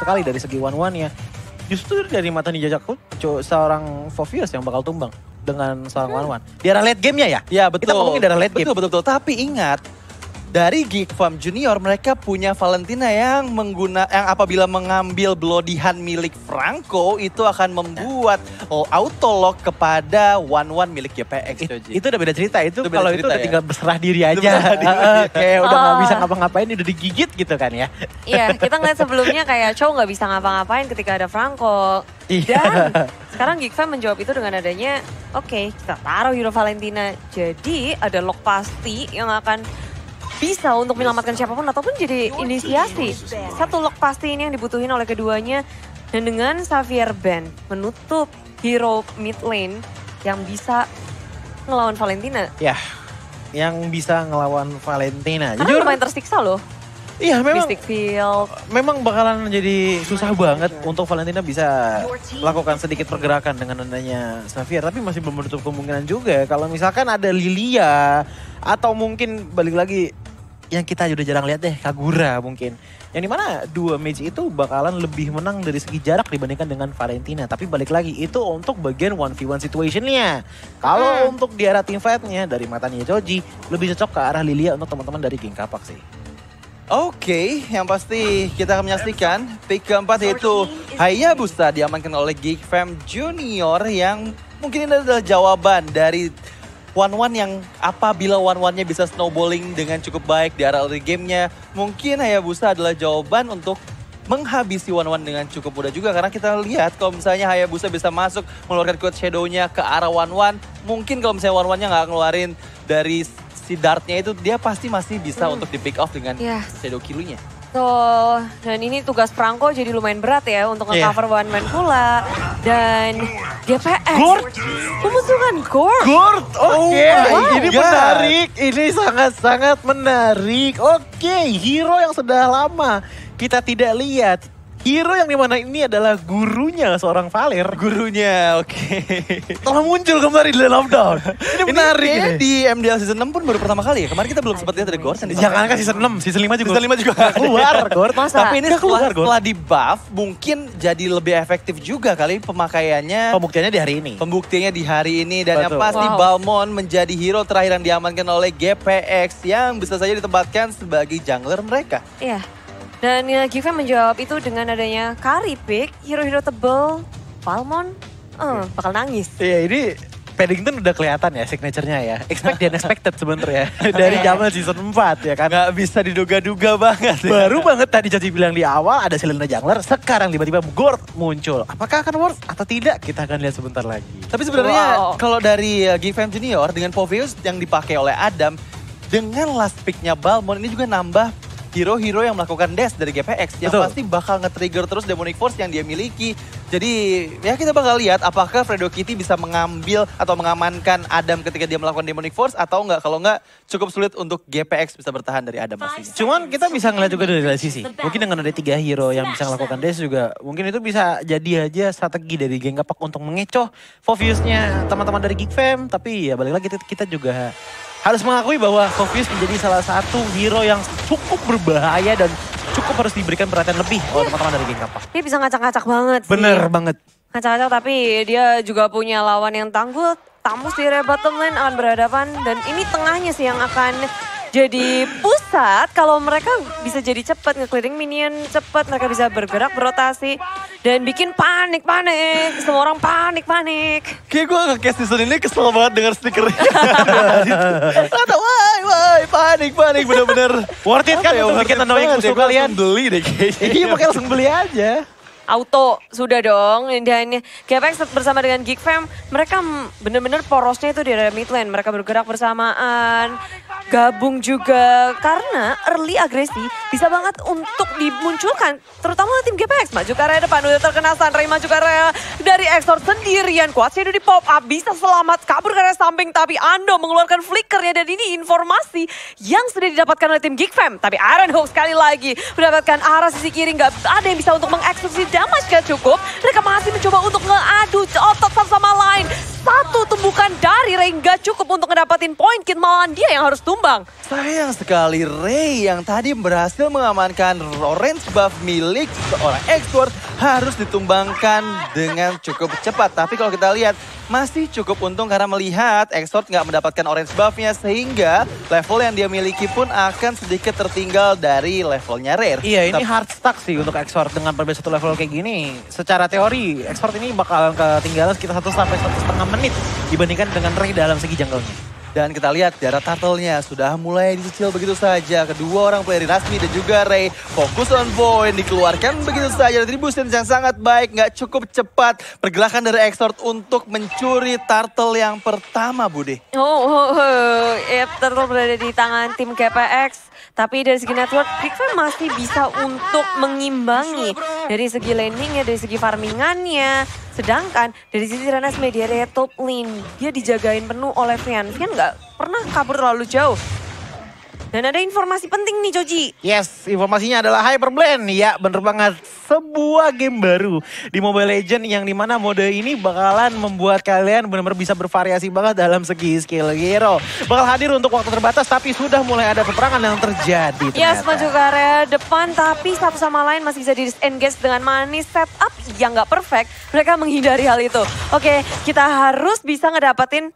sekali dari segi one-one-nya. Justru dari mata Ninja Jakut, seorang Fovius yang bakal tumbang dengan seorang one-one. Di arah late game-nya ya? Ya betul. Kita ngomongin di arah late game. Betul. Tapi ingat, dari Geek Farm Junior mereka punya Valentina yang apabila mengambil Bloodihan milik Franco itu akan membuat auto lock kepada one-one milik GPX. Itu udah beda cerita, itu Itu beda kalau cerita, itu udah ya? tinggal berserah diri aja. Kayak udah gak bisa ngapa-ngapain, udah digigit gitu kan ya. Iya, kita ngeliat sebelumnya kayak Chow nggak bisa ngapa-ngapain ketika ada Franco. Iya. Dan sekarang Geek Fam menjawab itu dengan adanya, oke, kita taruh Hero Valentina. Jadi ada lock pasti yang akan bisa untuk menyelamatkan siapapun ataupun jadi inisiasi. Satu lock pasti ini yang dibutuhin oleh keduanya. Dan dengan Xavier Ben menutup hero mid lane yang bisa ngelawan Valentina. Ya, yang bisa ngelawan Valentina. Karena lumayan tersiksa loh. Iya memang. Mystic Field. Memang bakalan jadi susah banget untuk Valentina bisa melakukan sedikit pergerakan dengan adanya Xavier. Tapi masih belum menutup kemungkinan juga kalau misalkan ada Lilia atau mungkin balik lagi yang kita udah jarang lihat deh, Kagura mungkin. Yang dimana dua mage itu bakalan lebih menang dari segi jarak dibandingkan dengan Valentina. Tapi balik lagi itu untuk bagian 1v1 situationnya. Kalau untuk di arah team fight-nya dari matanya Joji lebih cocok ke arah Lilia untuk teman-teman dari Geng Kapak sih. Oke, yang pasti kita akan menyaksikan pick keempat yaitu Hayabusa diamankan oleh Geek Fam Junior yang mungkin ini adalah jawaban dari one-one yang apabila one-one-nya bisa snowballing dengan cukup baik di arah early game-nya, mungkin Hayabusa adalah jawaban untuk menghabisi one-one dengan cukup mudah juga. Karena kita lihat kalau misalnya Hayabusa bisa masuk mengeluarkan quote shadow-nya ke arah one-one, mungkin kalau misalnya one-one-nya nggak ngeluarin dari si dart-nya itu, dia pasti masih bisa untuk di pick off dengan shadow kill-nya. Dan ini tugas Franco jadi lumayan berat ya untuk nge-cover one man pula. Dan GPX memunculkan Gord. Oke, ini menarik. Ini sangat-sangat menarik. Oke, hero yang sudah lama kita tidak lihat. Hero yang dimana ini adalah gurunya seorang Valir. Gurunya, oke. Telah muncul kembali di dalam down. Ini menarik ini. Di MDL season 6 pun baru pertama kali ya. Kemarin kita belum sempat lihat ada Gord. Jangan kan season 6, season 5 juga. Season 5 juga keluar Gord. Tapi ini setelah di buff mungkin jadi lebih efektif juga kali pemakaiannya. Pembuktiannya di hari ini. Pembuktiannya di hari ini. Dan yang pasti Balmond menjadi hero terakhir yang diamankan oleh GPX yang bisa saja ditempatkan sebagai jungler mereka. Iya. Dan Geek Fam menjawab itu dengan adanya carry pick, hero-hero tebel, Balmond bakal nangis. Iya, ini Paddington udah kelihatan ya signature-nya ya. Expect the unexpected sebenarnya. Dari zaman season 4 ya kan. Gak bisa diduga-duga banget. Baru banget tadi Caci bilang di awal ada Selena Jungler, sekarang tiba-tiba Gord muncul. Apakah akan worth atau tidak? Kita akan lihat sebentar lagi. Tapi sebenarnya kalau dari Geek Fam Junior dengan Foveus yang dipakai oleh Adam, dengan last pick-nya Balmond ini juga nambah hero-hero yang melakukan dash dari GPX yang pasti bakal nge-trigger terus Demonic Force yang dia miliki. Jadi ya kita bakal lihat apakah Fredo Kitty bisa mengambil atau mengamankan Adam ketika dia melakukan Demonic Force atau enggak. Kalau enggak cukup sulit untuk GPX bisa bertahan dari Adam pastinya. Cuman kita bisa ngeliat juga dari sisi. Mungkin dengan ada 3 hero yang bisa melakukan dash juga. Mungkin itu bisa jadi aja strategi dari Geng Kapak untuk mengecoh Foveus-nya teman-teman dari Geek Fam. Tapi ya balik lagi kita juga harus mengakui bahwa Foveus menjadi salah satu hero yang cukup berbahaya dan cukup harus diberikan perhatian lebih oleh teman-teman dari Geng Kapak. Dia bisa ngacak-ngacak banget sih. Bener banget. Ngacak-ngacak tapi dia juga punya lawan yang tangguh. Tamus di area bottom lane akan berhadapan dan ini tengahnya sih yang akan jadi pusat. Kalau mereka bisa jadi cepat nge-clearing minion cepat, mereka bisa bergerak berotasi dan bikin panik. Semua orang panik. Kayak gue nge-cast season ini kesel banget dengan stikernya. Kata why panik bener-bener. Worth it kan untuk bikin tanda musuh kalian. Beli deh kayaknya. Iya makanya langsung beli aja. Auto sudah dong, dan GPX bersama dengan Geek Fam, mereka bener-bener porosnya itu di area mid lane. Mereka bergerak bersamaan, gabung juga karena early agresi bisa banget untuk dimunculkan, terutama tim GPX. Maju ke area depan, udah terkena Sunray, maju ke area dari Exor sendirian, kuat shadow di pop up, bisa selamat kabur ke area samping, tapi Ando mengeluarkan flickernya dan ini informasi yang sudah didapatkan oleh tim Geek Fam. Tapi Iron Hawk sekali lagi mendapatkan arah sisi kiri, nggak ada yang bisa untuk mengeksekusi damage gak cukup. Mereka masih mencoba untuk ngeadu otot satu sama lain. satu tumbukan dari Ray nggak cukup untuk ngedapatin poin, malahan dia yang harus tumbang. Sayang sekali Ray yang tadi berhasil mengamankan orange buff milik seorang X-Word harus ditumbangkan dengan cukup cepat. Tapi kalau kita lihat masih cukup untung karena melihat X-Word nggak mendapatkan orange buffnya sehingga level yang dia miliki pun akan sedikit tertinggal dari levelnya Rare. Iya, ini hard stuck sih untuk X-Word dengan perbedaan satu level kayak gini. Secara teori, X-Word ini bakal ketinggalan sekitar 1 sampai 1,5 menit dibandingkan dengan Ray dalam segi jungle-nya. Dan kita lihat darah turtle-nya sudah mulai dicicil begitu saja. Kedua orang player Nasmi dan juga Ray fokus on point, dikeluarkan begitu saja. Retribution yang sangat baik, nggak cukup cepat. Pergerakan dari X-Word untuk mencuri turtle yang pertama, Bude. Turtle berada di tangan tim GPX. Tapi dari segi network, GiGFam masih bisa untuk mengimbangi dari segi landingnya, dari segi farmingannya. Sedangkan dari sisi Renesmee di area top lane, dia dijagain penuh oleh Vian. Vian nggak pernah kabur terlalu jauh. Dan ada informasi penting nih Joji. Yes, informasinya adalah Hyperblend. Ya, bener banget. Sebuah game baru di Mobile Legends yang dimana mode ini bakalan membuat kalian benar-benar bisa bervariasi banget dalam segi skill hero. Bakal hadir untuk waktu terbatas tapi sudah mulai ada peperangan yang terjadi. Yes, maju ke area depan tapi satu sama lain masih bisa di-engage dengan manis setup yang nggak perfect. Mereka menghindari hal itu. Oke, kita harus bisa ngedapetin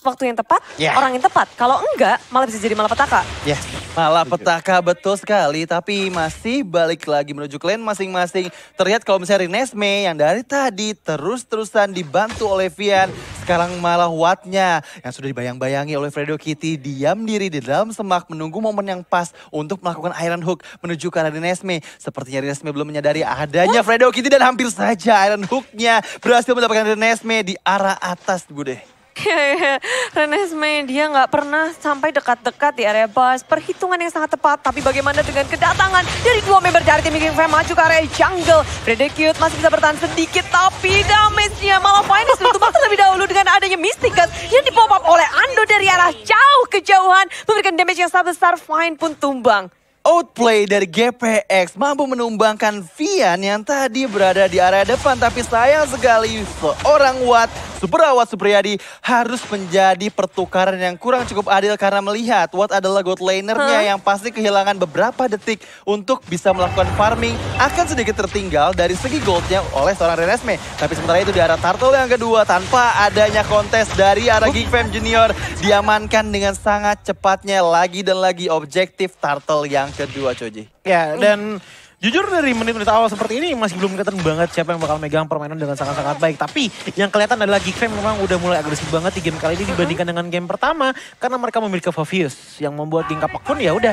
waktu yang tepat, orang yang tepat. Kalau enggak, malah bisa jadi malapetaka. Yes, malapetaka betul sekali. Tapi masih balik lagi menuju ke lane masing-masing. Terlihat kalau misalnya Renesmee yang dari tadi terus-terusan dibantu oleh Vian. Sekarang malah Wattnya yang sudah dibayang-bayangi oleh Fredo Kitty. Diam diri di dalam semak menunggu momen yang pas untuk melakukan Iron Hook menuju ke arah Renesmee. Sepertinya Renesmee belum menyadari adanya Fredo Kitty dan hampir saja Iron Hook-nya berhasil mendapatkan Renesmee di arah atas, Bude. Renesmee dia nggak pernah sampai dekat-dekat di area bus. Perhitungan yang sangat tepat. Tapi bagaimana dengan kedatangan dari dua member dari tim GiGFam maju ke area jungle. Predicute masih bisa bertahan sedikit. Tapi damage-nya malah Finest ditutup terlebih dahulu dengan adanya Mysticut yang dipop up oleh Ando dari arah jauh kejauhan. Memberikan damage yang sangat besar. Fine pun tumbang. Outplay dari GPX mampu menumbangkan Vian yang tadi berada di area depan. Tapi sayang sekali seorang Watt, Super Watt Supriyadi harus menjadi pertukaran yang kurang cukup adil. Karena melihat Watt adalah gold lanernya yang pasti kehilangan beberapa detik untuk bisa melakukan farming. Akan sedikit tertinggal dari segi goldnya oleh seorang Renesmee. Tapi sementara itu di arah turtle yang kedua tanpa adanya kontes dari arah GiGFam Junior. Diamankan dengan sangat cepatnya lagi dan lagi objektif turtle yang kedua, Coji. Ya, dan jujur dari menit-menit awal seperti ini masih belum kelihatan banget siapa yang bakal megang permainan dengan sangat-sangat baik. Tapi yang kelihatan adalah GiGFam memang udah mulai agresif banget di game kali ini dibandingkan dengan game pertama. Karena mereka memiliki Favius yang membuat Tingkapak pun ya udah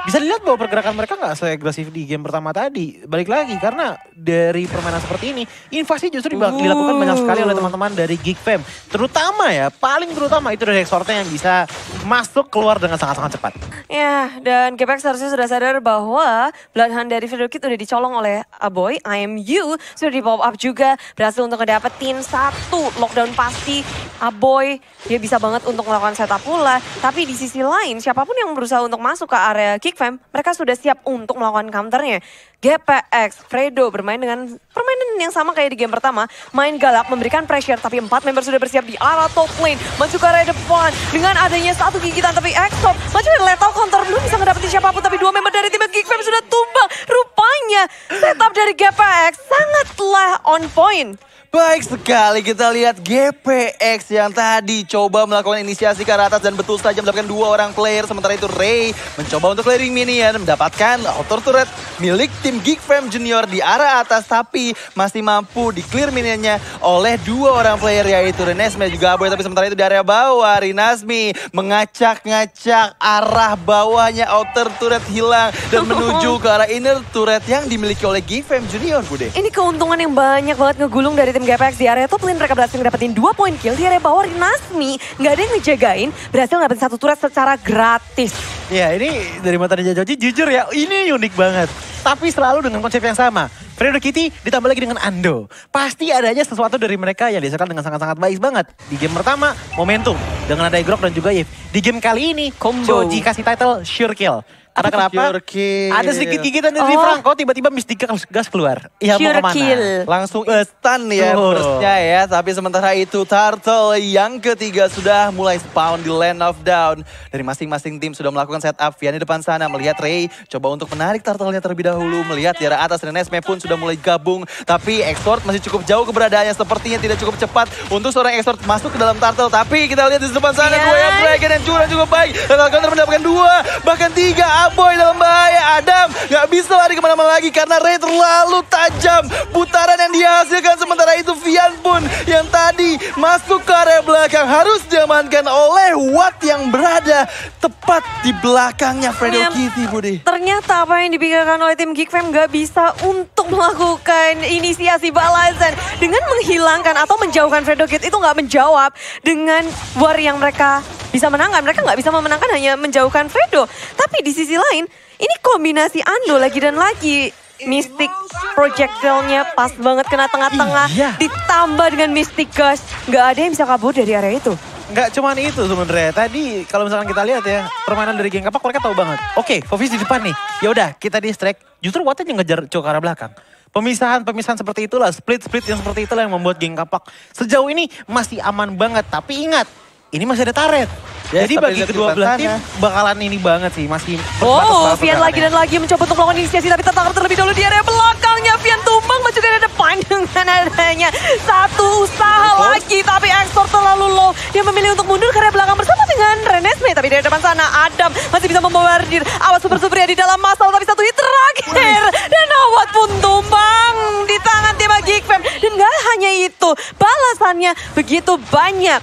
bisa dilihat bahwa pergerakan mereka nggak seagresif di game pertama tadi. Balik lagi karena dari permainan seperti ini, invasi justru dilakukan banyak sekali oleh teman-teman dari GiGFam. Terutama ya, paling terutama itu dari Exortnya yang bisa masuk keluar dengan sangat-sangat cepat. Ya, dan GPX harusnya sudah sadar bahwa Bloodhound dari Fiddle Kid udah dicolong oleh Aboy. IMU sudah di pop up juga, berhasil untuk ngedapetin satu lockdown pasti. Aboy, dia bisa banget untuk melakukan setup pula. Tapi di sisi lain, siapapun yang berusaha untuk masuk ke area GiGFam, mereka sudah siap untuk melakukan counternya. GPX, Fredo bermain dengan permainan yang sama kayak di game pertama. Main galak, memberikan pressure, tapi 4 member sudah bersiap di arah top lane. Maju ke area depan, dengan adanya satu gigitan, tapi Exop maju dari lethal counter, belum bisa ngedapetin siapapun. Tapi 2 member dari tim GiGFam sudah tumbang. Rupanya setup dari GPX sangatlah on point. Baik sekali kita lihat GPX yang tadi coba melakukan inisiasi ke arah atas dan betul saja mendapatkan 2 orang player. Sementara itu Ray mencoba untuk clearing minion, mendapatkan auto turret milik tim GiGFam Junior di arah atas. Tapi masih mampu di clear minionnya oleh 2 orang player yaitu Renesmee juga Aboy. Tapi sementara itu di area bawah Renesmee mengacak-ngacak arah bawahnya, outer turret hilang dan menuju ke arah inner turret yang dimiliki oleh GiGFam Junior, Bude. Ini keuntungan yang banyak banget ngegulung dari tim GPX di area top lane. Mereka berhasil ngedapetin 2 point kill. Di area bawah Renesmee nggak ada yang ngejagain, berhasil ngedapetin 1 turret secara gratis. Ya ini dari mata Ninja Joji jujur ya ini unik banget. Tapi selalu dengan konsep yang sama. Fredo Kitty ditambah lagi dengan Ando. Pasti adanya sesuatu dari mereka yang dihasilkan dengan sangat-sangat baik banget. Di game pertama, momentum. Dengan ada Igrok dan juga Yves. Di game kali ini, combo. Joji kasih title Sure Kill. Karena kenapa? Pure kill. Ada sedikit gigitan dari Franco, tiba-tiba Mystica gas keluar. Iya, mau Pure kemana? kill. Langsung instan ya burstnya ya. Tapi sementara itu Turtle yang ketiga sudah mulai spawn di Land of Dawn. Dari masing-masing tim sudah melakukan setup. Vian di depan sana melihat Ray coba untuk menarik Turtle-nya terlebih dahulu. Melihat di arah atas dan Nesme pun sudah mulai gabung. Tapi Exort masih cukup jauh keberadaannya. Sepertinya tidak cukup cepat untuk seorang Exort masuk ke dalam Turtle. Tapi kita lihat di depan sana dua yang Dragon dan Curang cukup baik. Dan Counter mendapatkan 2, bahkan 3. Aboy dalam bahaya. Adam gak bisa lari kemana-mana lagi karena Ray terlalu tajam. Putaran yang dihasilkan sementara itu Vian pun yang tadi masuk ke area belakang harus diamankan oleh Watt yang berada tepat di belakangnya Fredo Kitty, Budi. Ternyata apa yang dipikirkan oleh tim Geek Fam gak bisa untuk melakukan inisiasi balasan. Dengan menghilangkan atau menjauhkan Fredo Kid itu gak menjawab dengan war yang mereka bisa menangkan. Mereka gak bisa memenangkan hanya menjauhkan Fredo. Tapi di sisi lain, ini kombinasi Ando lagi dan lagi. Mystic projectile-nya pas banget kena tengah-tengah. Iya. Ditambah dengan Mystic Gust. Gak ada yang bisa kabur dari area itu. Nggak cuman itu sebenarnya. Tadi kalau misalkan kita lihat ya, permainan dari geng kapak mereka tahu banget. Oke, Fofis di depan nih. Ya udah, kita distract. Justru Watt yang ngejar Cho ke arah belakang. Pemisahan seperti itulah, split yang seperti itulah yang membuat geng kapak sejauh ini masih aman banget. Tapi ingat, ini masih ada turret. Yes, Jadi bagi kedua belah tim bakalan ini banget sih, masih Oh, Vian lagi dan lagi mencoba untuk melakukan inisiasi tapi tertangkap terlebih dahulu di area belakangnya. Vian tumbang maju ke area depan dengan adanya satu usaha lagi. Tapi Exor terlalu low. Dia memilih untuk mundur ke area belakang bersama dengan Renesmee. Tapi di area depan sana Adam masih bisa membombardir. Awas super-super ya di dalam masal tapi satu hit terakhir. Dan Awad pun tumbang di tangan tim Geek Fam. Dan gak hanya itu, balasannya begitu banyak.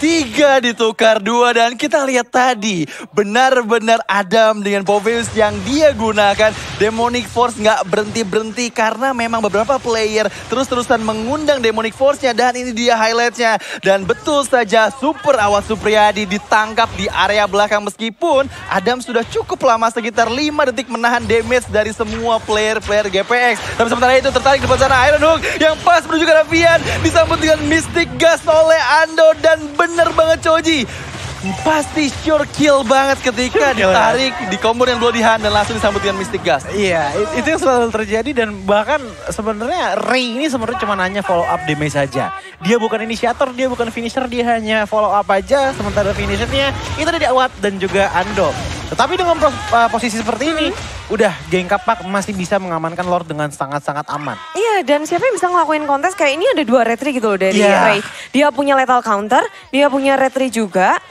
3 ditukar 2 dan kita lihat tadi benar-benar Adam dengan Poveus yang dia gunakan. Demonic Force nggak berhenti-berhenti karena memang beberapa player terus-terusan mengundang Demonic Force-nya dan ini dia highlight-nya. Dan betul saja Super Awad Supriyadi ditangkap di area belakang meskipun Adam sudah cukup lama sekitar 5 detik menahan damage dari semua player-player GPX. Tapi sementara itu tertarik di depan sana Iron Hook yang pas menuju ke Vian disambut dengan Mystic Gust oleh Ando dan bener banget Choji. Pasti sure kill banget ketika ditarik di combo yang Bloody Hand dan langsung disambut dengan Mystic Gust. Iya, itu yang selalu terjadi dan bahkan sebenarnya Ray ini sebenarnya cuma hanya follow up damage saja. Dia bukan inisiator, dia bukan finisher, dia hanya follow up aja. Sementara finishernya itu dari Awad dan juga Ando. Tetapi dengan posisi seperti ini, udah geng kapak masih bisa mengamankan Lord dengan sangat-sangat aman. Iya, dan siapa yang bisa ngelakuin kontes kayak ini ada 2 retry gitu loh dari Ray. Dia punya lethal counter, dia punya retry juga.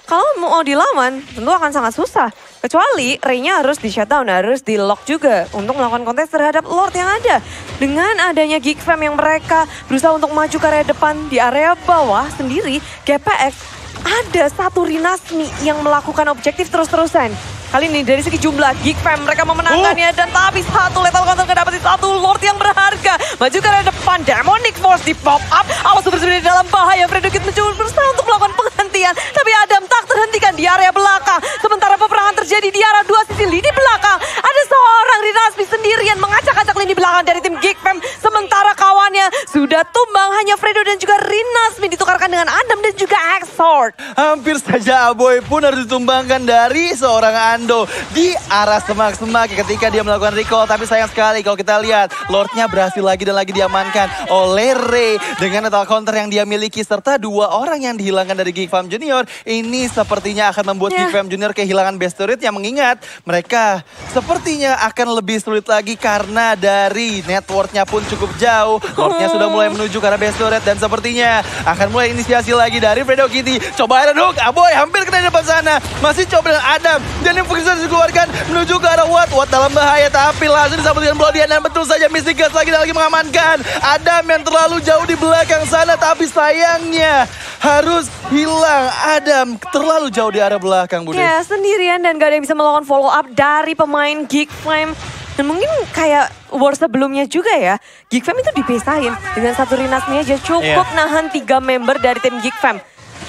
Kalau mau dilawan, tentu akan sangat susah. Kecuali Ray-nya harus di shutdown, harus di lock juga untuk melakukan kontes terhadap Lord yang ada. Dengan adanya Geek Fam yang mereka berusaha untuk maju ke area depan, di area bawah sendiri, GPX ada satu Rinasmi yang melakukan objektif terus-terusan. Kali ini dari segi jumlah Geek Fam mereka memenangkannya dan tapi satu lethal counter kedapati satu Lord yang berharga. Maju ke area depan, Demonic Force di pop up. Awas super-super di dalam bahaya. Fredo Kid mencoba berusaha untuk melakukan penghentian. Tapi Adam tak terhentikan di area belakang. Sementara peperangan terjadi di arah 2 sisi lini belakang. Ada seorang Rinasmi sendirian mengacak-acak lini belakang dari tim Geek Fam. Sementara kawannya sudah tumbang. Hanya Fredo dan juga Rinasmi ditukarkan dengan Adam dan juga Exort. Hampir saja Aboy pun harus ditumbangkan dari seorang Ando di arah semak-semak ketika dia melakukan recall. Tapi sayang sekali kalau kita lihat Lordnya berhasil lagi dan lagi diamankan oleh Ray dengan lethal counter yang dia miliki serta 2 orang yang dihilangkan dari Geek Fam Junior. Ini sepertinya akan membuat Geek Fam Junior kehilangan best turret yang mengingat mereka sepertinya akan lebih sulit lagi karena dari networknya pun cukup jauh. Lordnya sudah mulai menuju ke arah best turret dan sepertinya akan mulai inisiasi lagi dari Fredo Kitty. Coba Iron Hook, Aboy hampir kena di depan sana. Masih coba dengan Adam dan yang fokusnya dikeluarkan menuju ke arah Watt. Watt dalam bahaya tapi langsung disambut dengan Bloody Hand dan betul saja Mystic Gust lagi dan lagi mengamankan Adam yang terlalu jauh di belakang sana. Tapi sayangnya harus hilang Adam terlalu jauh di arah belakang, Budi. Ya, sendirian dan gak ada yang bisa melakukan follow up dari pemain Geek Fam. Dan mungkin kayak war sebelumnya juga ya, Geek Fam itu dipisahin dengan satu Rinasmi aja cukup nahan 3 member dari tim Geek Fam.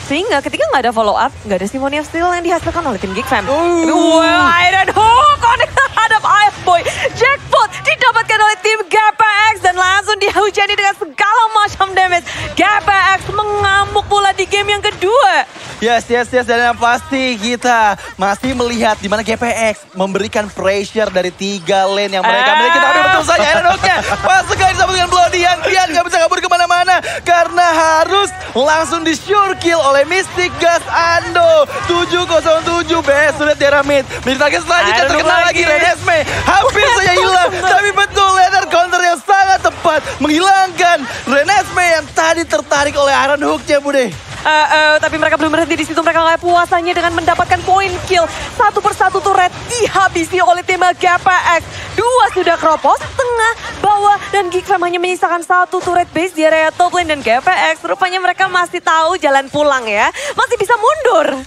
Sehingga ketika nggak ada follow up, nggak ada Symphony of Steel yang dihasilkan oleh tim Geek Fam. Iron Hook ada Boy. Jackpot didapatkan oleh tim GPX dan langsung dihujani terjadi dengan segala macam damage. GPX mengamuk pula di game yang kedua. Yes. Dan yang pasti kita masih melihat di mana GPX memberikan pressure dari 3 lane yang mereka miliki. Tapi betul saja Iron Hook-nya pas sekali disambut dengan Bloody Hand. Pian gak bisa kabur kemana-mana karena harus langsung di sure kill oleh Mystic Gas Ando. 707 best sudah tiara mid. Mid target selanjutnya terkena lagi Renesmee. Hampir saja hilang. Tapi betul leader counter yang sangat tepat menghilangkan Renesmee yang tadi tertarik oleh Iron Hook-nya Bude. Tapi mereka belum berhenti di situ. Mereka nggak puasanya dengan mendapatkan point kill. Satu persatu turret dihabisi oleh tim GPX. 2 sudah keropos, tengah, bawah, dan Geek Fam hanya menyisakan 1 turret base di area top lane. Dan GPX rupanya mereka masih tahu jalan pulang ya. Masih bisa mundur.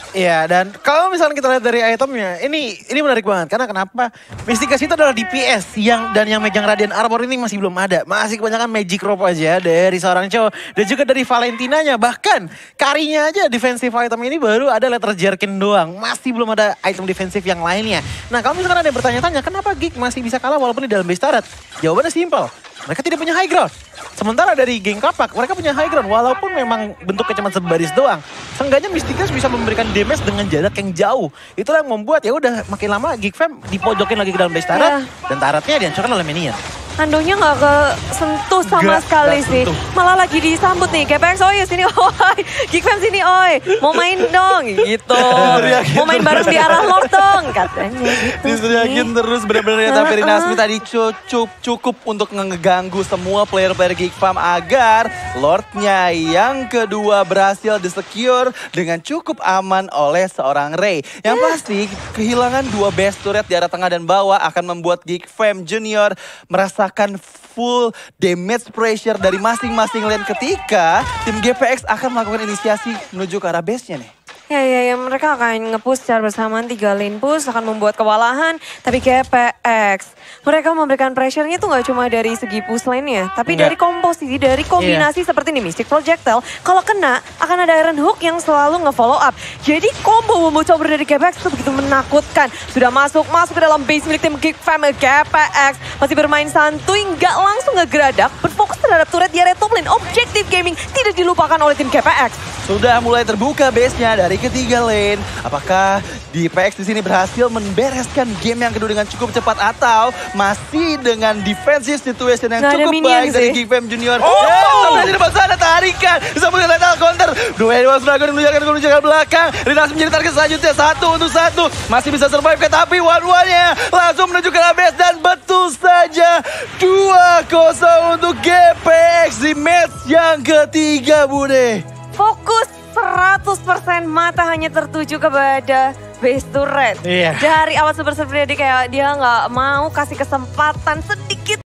Iya, dan kalau misalnya kita lihat dari itemnya, ini menarik banget. Karena kenapa? Mystic Gas itu adalah DPS yang megang Radiant Armor ini masih belum ada. Masih kebanyakan Magic Rope aja dari seorang cowok. Dan juga dari Valentinanya. Bahkan karinya aja defensive item ini baru ada Letter Jerkin doang. Masih belum ada item defensif yang lainnya. Nah kalau misalkan ada yang bertanya-tanya, kenapa Geek masih bisa kalah walaupun di dalam base turret? Jawabannya simpel. Mereka tidak punya high ground. Sementara dari geng Kapak, mereka punya high ground. Walaupun memang bentuknya cuma sebaris doang. Seenggaknya Mystic Gas bisa memberikan damage dengan jarak yang jauh. Itulah yang membuat ya udah makin lama Geek Fam dipojokin lagi ke dalam base turret. Dan turretnya dihancurkan oleh minion. Andonya nggak kesentuh sama sekali sih. Malah lagi disambut nih. GPX, oi sini oi. Geek Fam sini oi. Mau main dong gitu. Mau main bareng di arah Lord dong. Katanya gitu Diseriakin terus bener-bener ya. Tapi Renesmee tadi cukup untuk ngeganggu semua player-player Geek Fam agar Lordnya yang kedua berhasil di-secure dengan cukup aman oleh seorang Ray. Yang pasti kehilangan 2 base turret di arah tengah dan bawah akan membuat Geek Fam Junior merasa akan full damage pressure dari masing-masing lane ketika tim GPX akan melakukan inisiasi menuju ke arah base-nya nih. Ya, mereka akan nge-push secara bersamaan 3 lane push, akan membuat kewalahan. Tapi GPX, mereka memberikan pressure-nya tuh gak cuma dari segi push lane-nya, tapi dari komposisi, dari kombinasi seperti ini, Mystic Projectile. Kalau kena, akan ada Iron Hook yang selalu nge-follow up. Jadi combo Wombo Chopper dari GPX itu begitu menakutkan. Sudah masuk ke dalam base milik tim Geek Fam. GPX masih bermain santuy, gak langsung ngegeradak, berfokus terhadap turret di area top lane. Objektif gaming tidak dilupakan oleh tim GPX. Sudah mulai terbuka base-nya dari ketiga lane. Apakah GPX di sini berhasil membereskan game yang kedua dengan cukup cepat atau masih dengan defensive situation yang cukup baik dari Geek Fam Junior? Sampai di depan sana tarikan. Disambut dengan lethal counter. Dua Edwards Dragon menunjukkan ke belakang. Rinas menjadi target selanjutnya 1-1. Masih bisa survive ke tapi one-one-nya langsung menuju ke base dan betul saja 2-0 untuk GPX di match yang ketiga Bude. Fokus 100% mata hanya tertuju kepada base turret. Dari awal Super Server kayak dia nggak mau kasih kesempatan sedikit